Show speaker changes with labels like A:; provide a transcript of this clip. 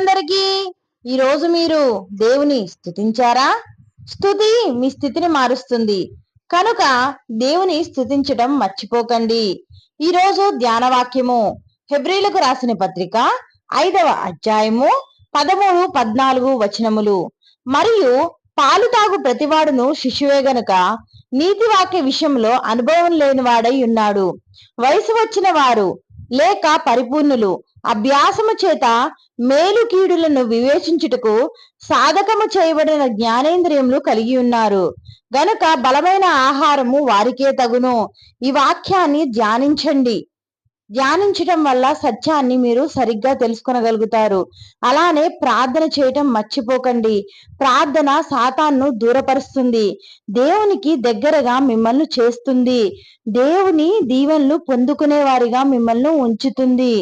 A: అందరికీ. ఈరోజు మీరు దేవుని స్తుతించారా? స్తుతి మీ స్థితిని మారుస్తుంది కనుక దేవుని స్తుతించడం మర్చిపోకండి. ఈరోజు ధ్యానవాక్యము హెబ్రీలకు రాసిన పత్రిక 5వ అధ్యాయము 13, 14 వచనములు. మరియు పాలు తాగు ప్రతివాడును శిశువే గనుక నీతివాక్య విషయంలో అనుభవం లేని వాడై ఉన్నాడు. వయసు వచ్చిన వారు లేక పరిపూర్ణులు అభ్యాసము చేత మేలు కీడులను వివేచించుటకు సాధకము చేయబడిన జ్ఞానేంద్రియములు కలిగి ఉన్నారు గనుక బలమైన ఆహారము వారికే తగును. ఈ వాక్యాన్ని ధ్యానించటం వల్ల సత్యాన్ని మీరు సరిగ్గా తెలుసుకొనగలుగుతారు. అలానే ప్రార్థన చేయటం మర్చిపోకండి. ప్రార్థన సాతాన్ను దూరపరుస్తుంది, దేవునికి దగ్గరగా మిమ్మల్ని చేస్తుంది, దేవుని దీవెనలు పొందుకునే వారిగా మిమ్మల్ని ఉంచుతుంది.